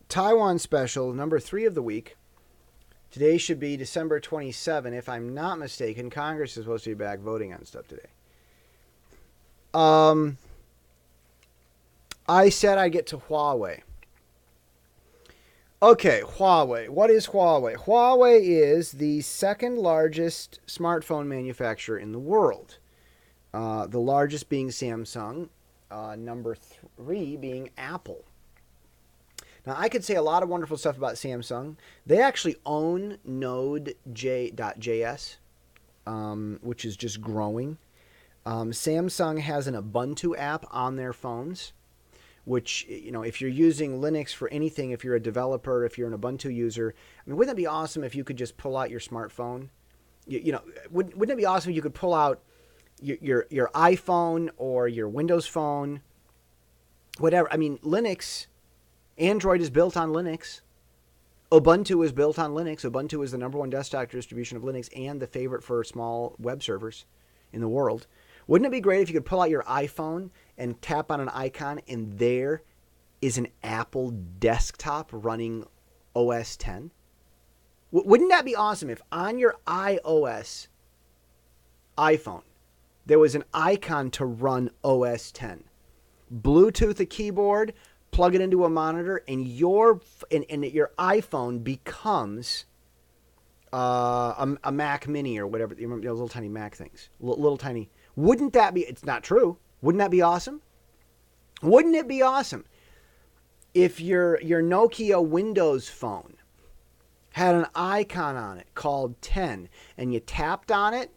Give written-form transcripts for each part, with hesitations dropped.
Taiwan Special, number 3 of the week. Today should be December 27. If I'm not mistaken, Congress is supposed to be back voting on stuff today. I said I'd get to Huawei. Okay, Huawei. What is Huawei? Huawei is the second largest smartphone manufacturer in the world. The largest being Samsung. Number 3 being Apple. Now, I could say a lot of wonderful stuff about Samsung. They actually own Node.js, which is just growing. Samsung has an Ubuntu app on their phones, which, if you're using Linux for anything, if you're a developer, if you're an Ubuntu user, wouldn't it be awesome if you could just pull out your smartphone? Wouldn't it be awesome if you could pull out your iPhone or your Windows phone, whatever? Linux, Android is built on Linux. Ubuntu is built on Linux. Ubuntu is the number 1 desktop distribution of Linux and the favorite for small web servers in the world. Wouldn't it be great if you could pull out your iPhone and tap on an icon and there is an Apple desktop running OS X? Wouldn't that be awesome if on your iOS iPhone there was an icon to run OS X? Bluetooth a keyboard, plug it into a monitor, and your iPhone becomes a Mac Mini or whatever. You remember those little tiny Mac things? Little tiny. Wouldn't that be? It's not true. Wouldn't that be awesome? Wouldn't it be awesome if your Nokia Windows phone had an icon on it called 10, and you tapped on it,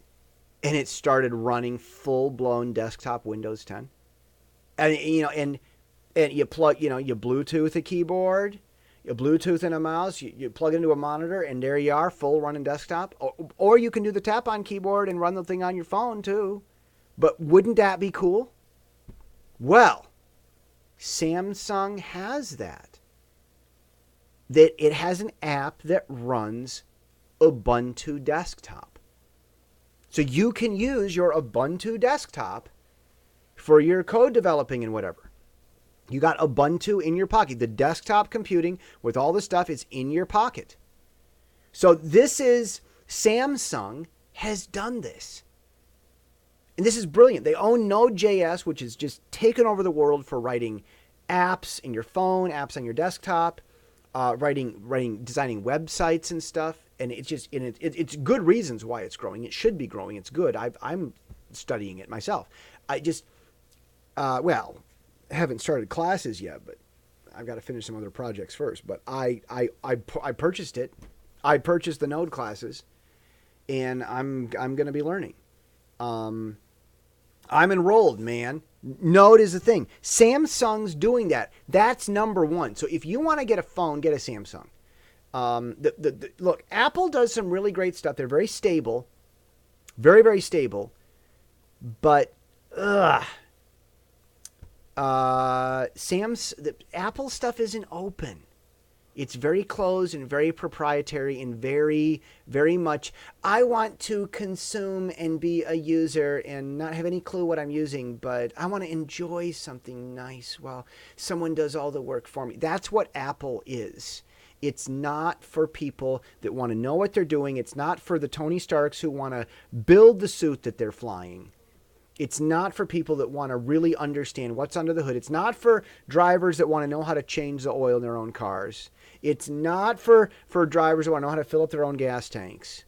and it started running full-blown desktop Windows 10? And you plug, you Bluetooth a keyboard, you Bluetooth in a mouse, you plug it into a monitor, and there you are, full running desktop. Or you can do the tap on keyboard and run the thing on your phone too. But wouldn't that be cool? Well, Samsung has that. That it has an app that runs Ubuntu desktop. So you can use your Ubuntu desktop for your code developing and whatever. You got Ubuntu in your pocket. The desktop computing with all the stuff is in your pocket. So Samsung has done this. And this is brilliant. They own Node.js, which is just taken over the world for writing apps in your phone, apps on your desktop, designing websites and stuff. And it's good reasons why it's growing. It should be growing. It's good. I'm studying it myself. Haven't started classes yet, but I've got to finish some other projects first. But I purchased it. I purchased the Node classes, and I'm going to be learning. I'm enrolled, man. Node is the thing. Samsung's doing that. That's number 1. So if you want to get a phone, get a Samsung. Look, Apple does some really great stuff. They're very stable, very, very stable. But Apple stuff isn't open. It's very closed and very proprietary and very, very much, I want to consume and be a user and not have any clue what I'm using, but I want to enjoy something nice while someone does all the work for me. That's what Apple is. It's not for people that want to know what they're doing. It's not for the Tony Starks who want to build the suit that they're flying. It's not for people that want to really understand what's under the hood. It's not for drivers that want to know how to change the oil in their own cars. It's not for drivers that want to know how to fill up their own gas tanks.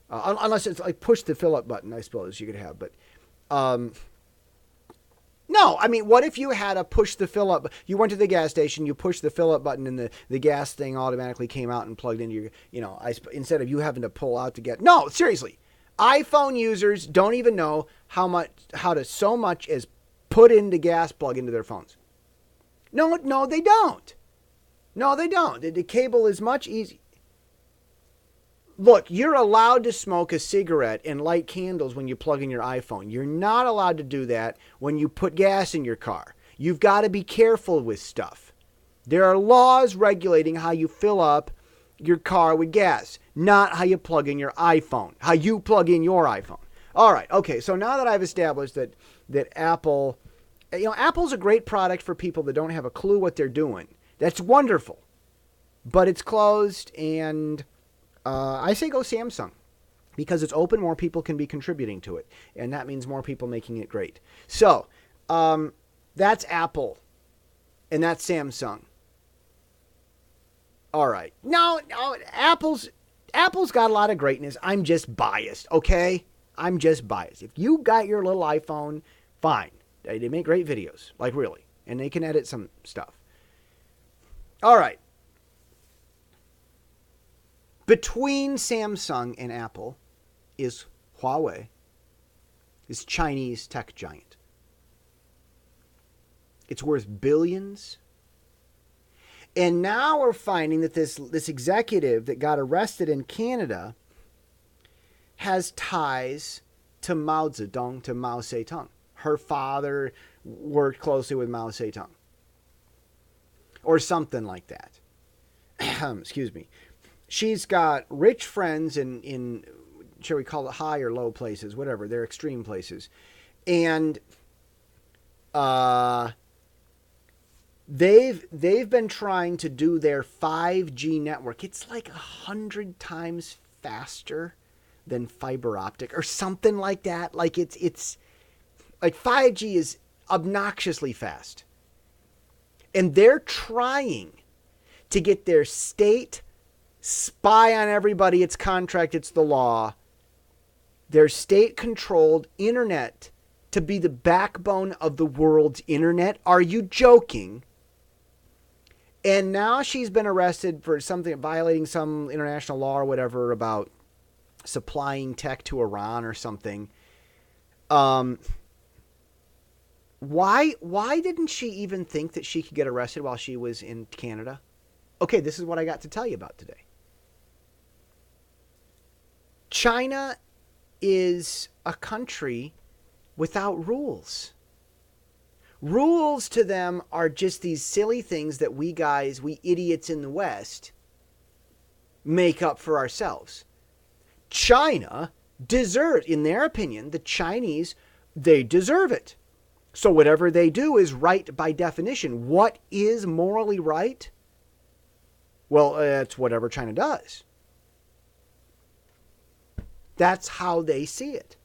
Unless it's like push the fill up button, I suppose you could have. But no, what if you had a push the fill up? You went to the gas station, you pushed the fill up button, and the gas thing automatically came out and plugged into your, instead of you having to pull out to get. No, seriously. iPhone users don't even know how to so much as put in the gas plug into their phones. No, they don't. No, they don't. The cable is much easier. Look, you're allowed to smoke a cigarette and light candles when you plug in your iPhone. You're not allowed to do that when you put gas in your car. You've got to be careful with stuff. There are laws regulating how you fill up your car with gas, not how you plug in your iPhone, how you plug in your iPhone. All right, okay, so now that I've established that Apple, Apple's a great product for people that don't have a clue what they're doing. That's wonderful. But it's closed, and I say go Samsung. Because it's open, more people can be contributing to it. And that means more people making it great. So, that's Apple. And that's Samsung. All right. No, Apple's got a lot of greatness. I'm just biased, okay? I'm just biased. If you got your little iPhone, fine. They make great videos, like really. And they can edit some stuff. All right. Between Samsung and Apple is Huawei, this Chinese tech giant. It's worth billions. And now we're finding that this executive that got arrested in Canada has ties to Mao Zedong, to Mao Zedong. Her father worked closely with Mao Zedong. Or something like that. Excuse me. She's got rich friends in, shall we call it high or low places, whatever. They're extreme places. And they've been trying to do their 5G network. It's like 100 times faster than fiber optic or something like that. Like it's like 5G is obnoxiously fast. And they're trying to get their state spy on everybody. It's contract, it's the law. Their state-controlled internet to be the backbone of the world's internet. Are you joking? And now she's been arrested for something, violating some international law or whatever about supplying tech to Iran or something. Why didn't she even think that she could get arrested while she was in Canada? Okay, this is what I got to tell you about today. China is a country without rules. Rules to them are just these silly things that we idiots in the West, make up for ourselves. China deserves, in their opinion, the Chinese, they deserve it. So whatever they do is right by definition. What is morally right? Well, it's whatever China does. That's how they see it.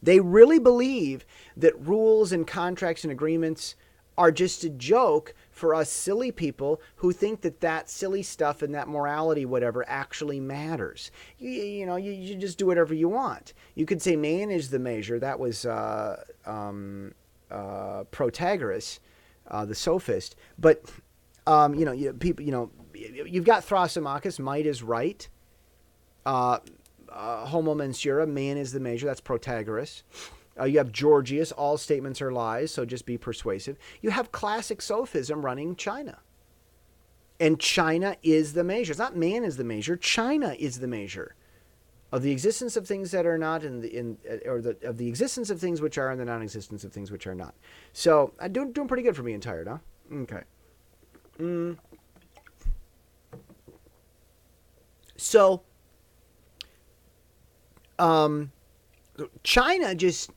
They really believe that rules and contracts and agreements are just a joke for us silly people who think that silly stuff and that morality, whatever, actually matters. You just do whatever you want. You could say man is the measure. That was Protagoras, the sophist. But people, you've got Thrasymachus, might is right. Homo mensura, man is the measure. That's Protagoras. You have Gorgias, all statements are lies, so just be persuasive. You have classic sophism running China. And China is the measure. It's not man is the measure. China is the measure of the existence of things that are not, of the existence of things which are and the non-existence of things which are not. So, doing pretty good for being tired, huh? Okay. So, China just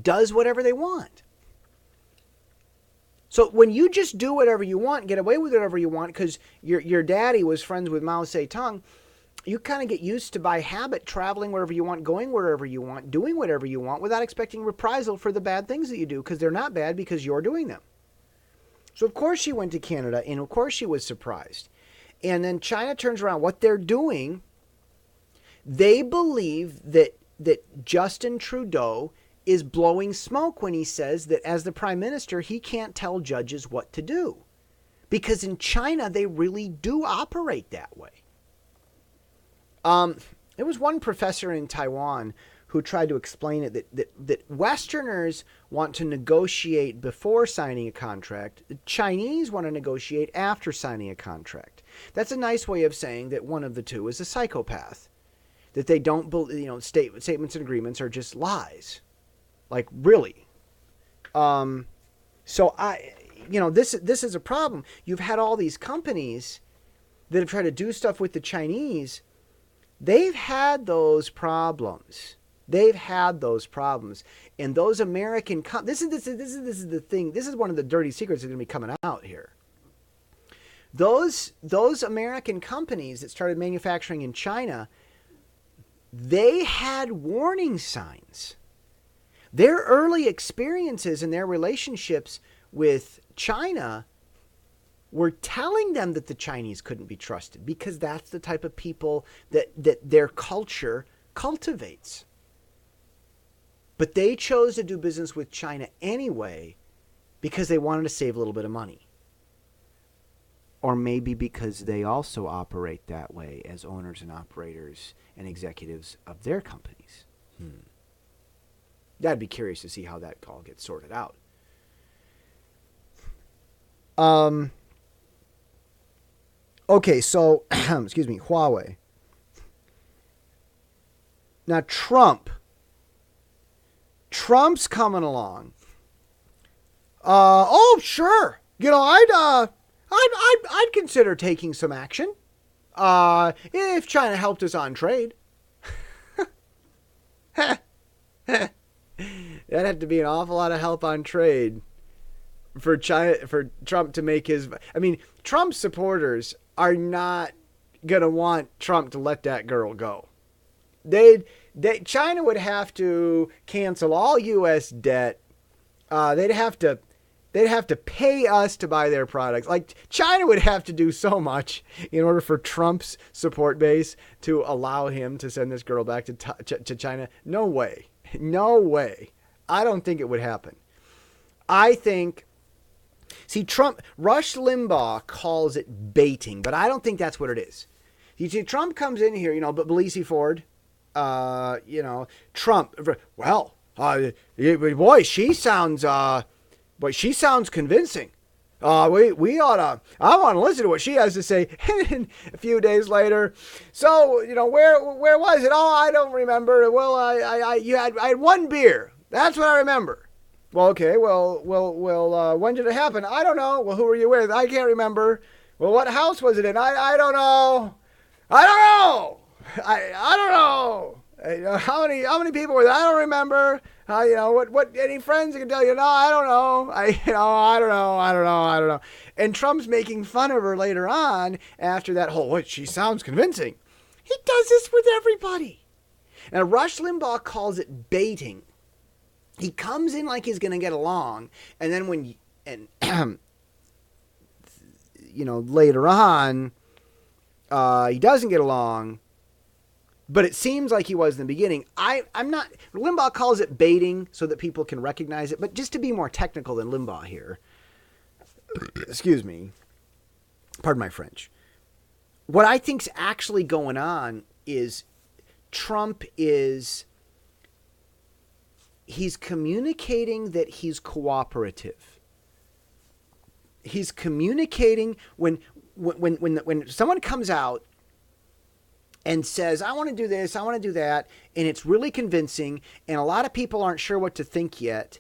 does whatever they want. So when you just do whatever you want, get away with whatever you want because your daddy was friends with Mao Zedong, you kind of get used to by habit traveling wherever you want, going wherever you want, doing whatever you want without expecting reprisal for the bad things that you do because they're not bad because you're doing them. So of course she went to Canada and of course she was surprised. And then China turns around. What they're doing, they believe that Justin Trudeau is blowing smoke when he says that as the prime minister, he can't tell judges what to do. Because in China, they really do operate that way. There was one professor in Taiwan who tried to explain it that Westerners want to negotiate before signing a contract. The Chinese want to negotiate after signing a contract. That's a nice way of saying that one of the two is a psychopath. That they don't believe, statements and agreements are just lies. Like, really. So this is a problem. You've had all these companies that have tried to do stuff with the Chinese. They've had those problems. And those American this is the thing. This is one of the dirty secrets that's going to be coming out here. those American companies that started manufacturing in China, they had warning signs. Their early experiences and their relationships with China were telling them that the Chinese couldn't be trusted, because that's the type of people that their culture cultivates. But they chose to do business with China anyway because they wanted to save a little bit of money. Or maybe because they also operate that way as owners and operators and executives of their companies. I'd be curious to see how that all gets sorted out. Okay, so, excuse me, Huawei. Now, Trump's coming along. Oh, sure. You know, I'd consider taking some action. If China helped us on trade. That'd have to be an awful lot of help on trade for Trump to make his. I mean, Trump's supporters are not gonna want Trump to let that girl go. China would have to cancel all U.S. debt. They'd have to pay us to buy their products. Like, China would have to do so much in order for Trump's support base to allow him to send this girl back to China. No way. No way. I don't think it would happen. I think, Rush Limbaugh calls it baiting, but I don't think that's what it is. You see, Trump comes in here, but Belize Ford, Trump, well, boy, she sounds convincing. We oughta. I want to listen to what she has to say. And a few days later, so where was it? Oh, I don't remember. Well, I had one beer. That's what I remember. Well, okay. Well. When did it happen? I don't know. Well, who were you with? I can't remember. Well, what house was it in? I don't know. I don't know. How many people were there? I don't remember. What any friends can tell you? No, I don't know. I don't know. And Trump's making fun of her later on after that whole, she sounds convincing. He does this with everybody. Now, Rush Limbaugh calls it baiting. He comes in like he's going to get along, and then later on, he doesn't get along. But it seems like he was in the beginning. I'm not. Limbaugh calls it baiting so that people can recognize it. But just to be more technical than Limbaugh here, excuse me, pardon my French. What I think's actually going on is Trump he's communicating that he's cooperative. He's communicating when someone comes out and says, I want to do this, I want to do that, and it's really convincing, and a lot of people aren't sure what to think yet,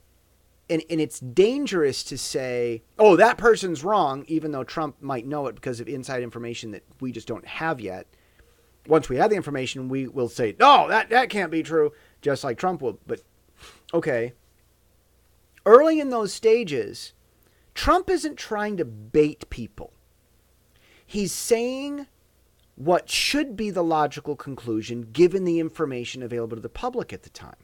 and it's dangerous to say, oh, that person's wrong, even though Trump might know it because of inside information that we just don't have yet. Once we have the information, we will say, no, that can't be true, just like Trump will. But, okay. Early in those stages, Trump isn't trying to bait people. He's saying what should be the logical conclusion given the information available to the public at the time.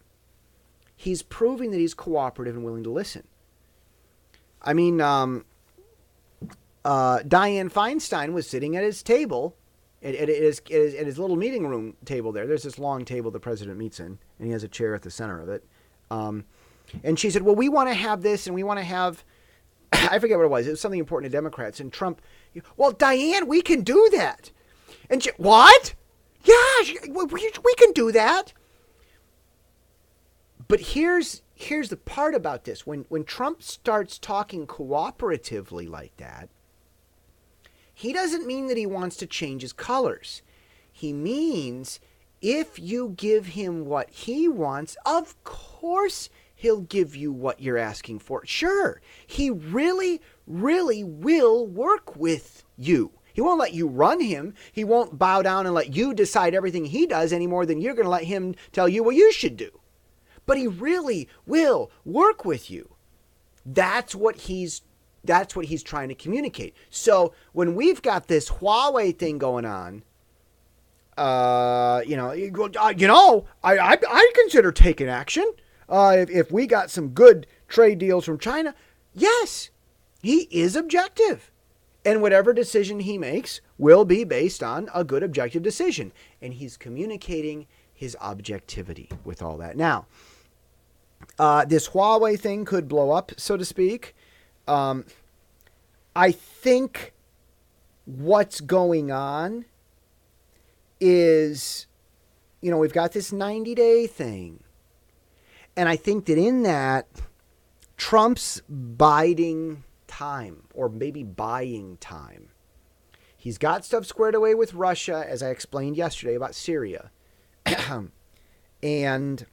He's proving that he's cooperative and willing to listen. I mean, Dianne Feinstein was sitting at his table, at his little meeting room table there. There's this long table the president meets in, and he has a chair at the center of it. And she said, well, we want to have this, and we want to have, I forget what it was. It was something important to Democrats. And Trump, well, Dianne, we can do that. And she, what? Yeah, we can do that. But here's the part about this. When Trump starts talking cooperatively like that, he doesn't mean that he wants to change his colors. He means if you give him what he wants, of course he'll give you what you're asking for. Sure, he really, really will work with you. He won't let you run him. He won't bow down and let you decide everything he does any more than you're going to let him tell you what you should do. But he really will work with you. That's what he's That's what he's trying to communicate. So when we've got this Huawei thing going on, I consider taking action if we got some good trade deals from China. Yes, he is objective. And whatever decision he makes will be based on a good objective decision. And he's communicating his objectivity with all that. Now, this Huawei thing could blow up, so to speak. I think what's going on is, we've got this 90-day thing. And I think that in that, Trump's biding time, or maybe buying time. He's got stuff squared away with Russia, as I explained yesterday about Syria. And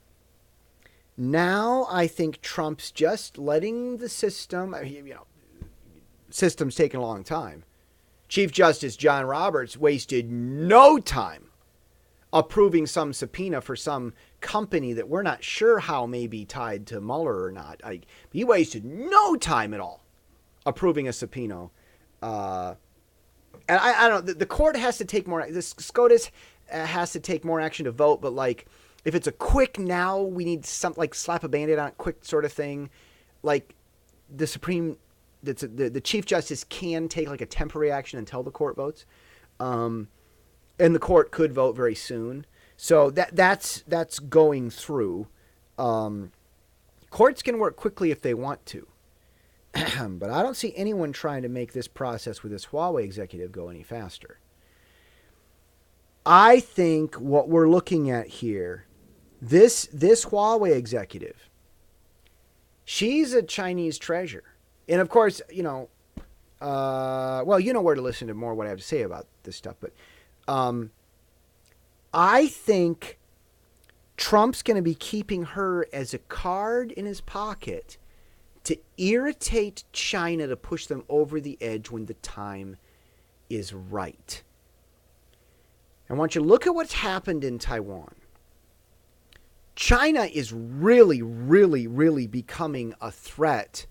now I think Trump's just letting the system, system's taking a long time. Chief Justice John Roberts wasted no time approving some subpoena for some company that we're not sure how may be tied to Mueller or not. He wasted no time at all approving a subpoena. And I don't know, the court has to take more, the SCOTUS has to take more action to vote, but like, if it's a quick now, we need something like slap a Band-Aid on it, quick sort of thing, like the the Chief Justice can take like a temporary action until the court votes. And the court could vote very soon. So that's going through. Courts can work quickly if they want to. But I don't see anyone trying to make this process with this Huawei executive go any faster. I think what we're looking at here, this Huawei executive, she's a Chinese treasure. And of course, where to listen to more what I have to say about this stuff. But I think Trump's going to be keeping her as a card in his pocket to irritate China, to push them over the edge when the time is right. I want you to look at what's happened in Taiwan. China is really, really, really becoming a threat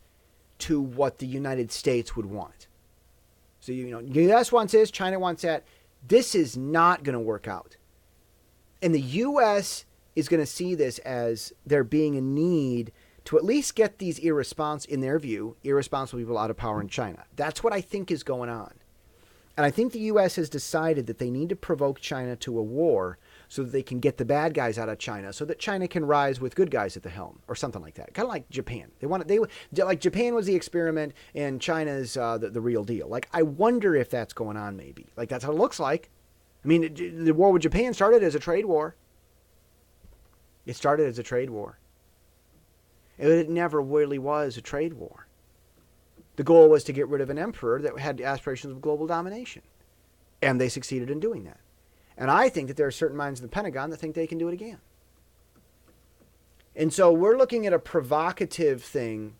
to what the United States would want. So, the U.S. wants this, China wants that. This is not going to work out. And the U.S. is going to see this as there being a need to at least get these in their view, irresponsible people out of power in China. That's what I think is going on. And I think the U.S. has decided that they need to provoke China to a war so that they can get the bad guys out of China, so that China can rise with good guys at the helm, or something like that. Kind of like Japan. Like Japan was the experiment, and China's the real deal. Like, I wonder if that's going on. Maybe like that's how it looks like. I mean, the war with Japan started as a trade war. It started as a trade war. It never really was a trade war. The goal was to get rid of an emperor that had aspirations of global domination. And they succeeded in doing that. And I think that there are certain minds in the Pentagon that think they can do it again. And so we're looking at a provocative thing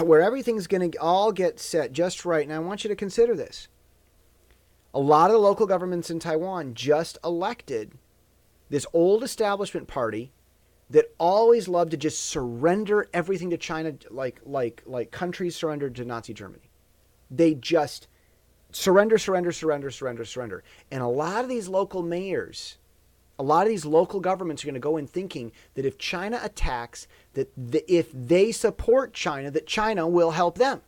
where everything's going to all get set just right. And I want you to consider this. A lot of the local governments in Taiwan just elected this old establishment party that always loved to just surrender everything to China, like countries surrendered to Nazi Germany. They just surrender. And a lot of these local mayors, a lot of these local governments are going to go in thinking that if China attacks, if they support China, that China will help them.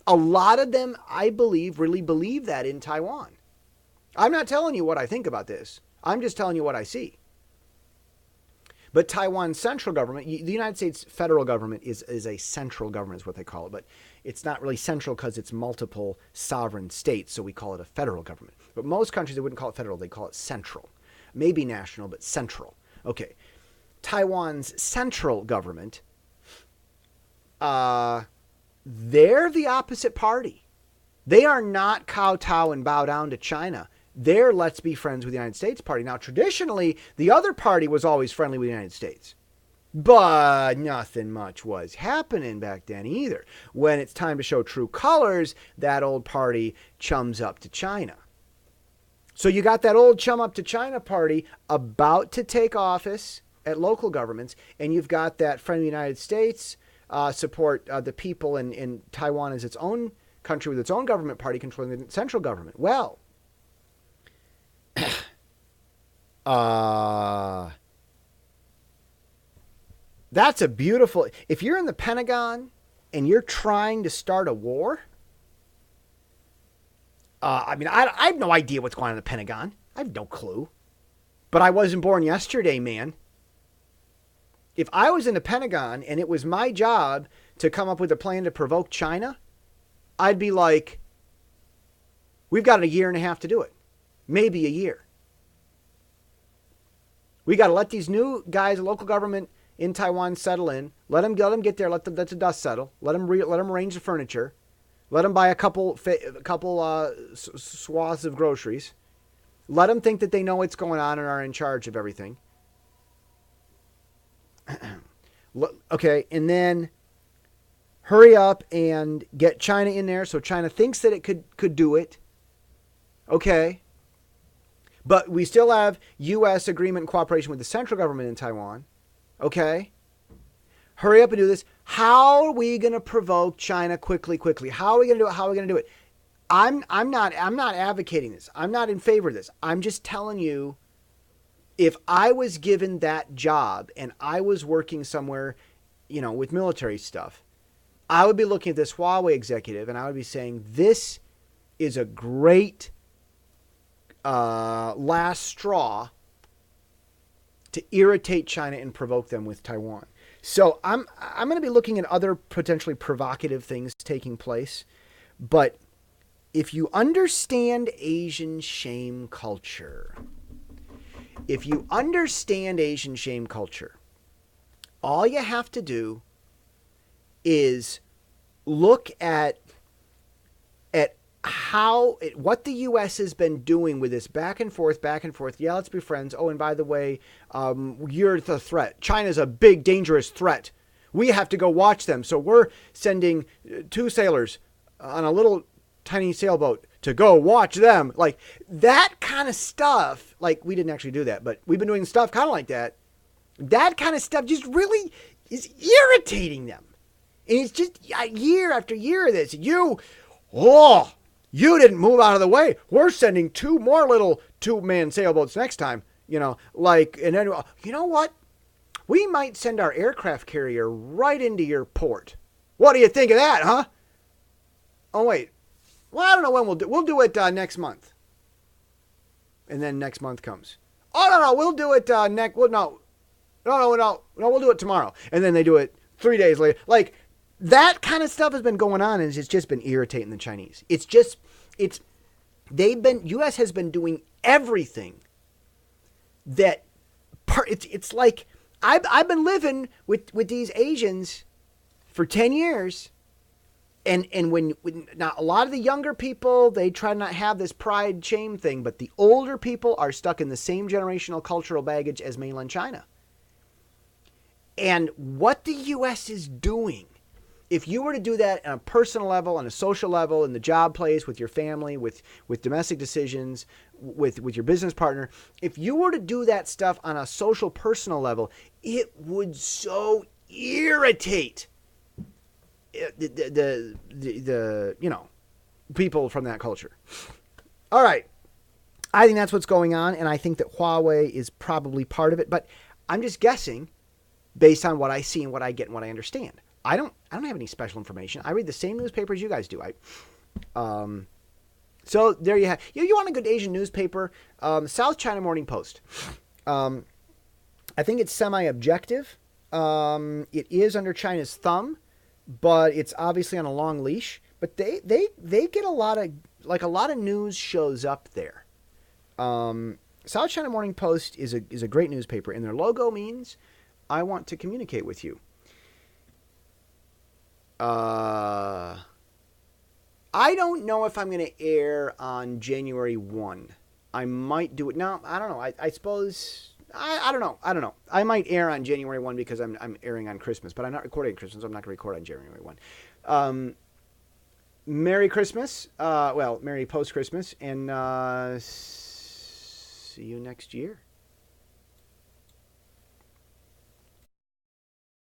A lot of them, I believe, really believe that in Taiwan. I'm not telling you what I think about this. I'm just telling you what I see. But Taiwan's central government, the United States federal government is a central government is what they call it. But it's not really central because it's multiple sovereign states, so we call it a federal government. But most countries, they wouldn't call it federal, they call it central. Maybe national, but central. Okay. Taiwan's central government, they're the opposite party. They are not kowtow and bow down to China. They're let's be friends with the United States party. Now, traditionally, the other party was always friendly with the United States. But nothing much was happening back then either. When it's time to show true colors, that old party chums up to China. So you got that old chum up to China party about to take office at local governments, and you've got that friendly United States support the people in Taiwan as its own country with its own government party controlling the central government. Well, that's a beautiful... If you're in the Pentagon and you're trying to start a war... I mean, I have no idea what's going on in the Pentagon. I have no clue. But I wasn't born yesterday, man. If I was in the Pentagon and it was my job to come up with a plan to provoke China, I'd be like, we've got a year and a half to do it. Maybe a year. We got to let these new guys, local government in Taiwan, settle in. Let them get there. Let the dust settle. Let them arrange the furniture. Let them buy a couple swaths of groceries. Let them think that they know what's going on and are in charge of everything. Okay, and then hurry up and get China in there so China thinks that it could do it. Okay. But we still have U.S. agreement and cooperation with the central government in Taiwan. Okay. Hurry up and do this. How are we going to provoke China quickly? How are we going to do it? How are we going to do it? I'm not advocating this. I'm not in favor of this. I'm just telling you, if I was given that job and I was working somewhere, with military stuff, I would be looking at this Huawei executive and I would be saying, this is a great last straw to irritate China and provoke them with Taiwan. So I'm going to be looking at other potentially provocative things taking place. But if you understand Asian shame culture, all you have to do is look at what the U.S. has been doing with this back and forth. Yeah, let's be friends. Oh, and by the way, you're the threat. China's a big, dangerous threat. We have to go watch them. So we're sending 2 sailors on a little tiny sailboat to go watch them. Like that kind of stuff. Like, we didn't actually do that, but we've been doing stuff kind of like that. That kind of stuff just really is irritating them. And it's just year after year of this. You didn't move out of the way. We're sending 2 more little 2-man sailboats next time. And then, you know what? We might send our aircraft carrier right into your port. What do you think of that, huh? Oh, wait. Well, I don't know when we'll do it next month. And then next month comes. Oh, no, we'll do it next. Well, no, we'll do it tomorrow. And then they do it 3 days later. Like, that kind of stuff has been going on, and it's just been irritating the Chinese. U.S. has been doing everything that, it's like, I've been living with these Asians for 10 years. And when now a lot of the younger people, they try to not have this pride shame thing, but the older people are stuck in the same generational cultural baggage as mainland China. And what the U.S. is doing, if you were to do that on a personal level, on a social level, in the job place, with your family, with domestic decisions, with your business partner, if you were to do that stuff on a social, personal level, it would so irritate the people from that culture. All right. I think that's what's going on, and I think that Huawei is probably part of it, but I'm just guessing based on what I see and what I get and what I understand. I don't have any special information. I read the same newspapers you guys do. So there you have. You want a good Asian newspaper? South China Morning Post. I think it's semi-objective. It is under China's thumb, but it's obviously on a long leash. But they get a lot of news shows up there. South China Morning Post is a great newspaper, and their logo means I want to communicate with you. I don't know if I'm going to air on January 1. I might do it. No, I don't know. I suppose... I don't know. I might air on January 1 because I'm airing on Christmas, but I'm not recording Christmas, so I'm not going to record on January 1. Merry Christmas. Merry post-Christmas, and see you next year.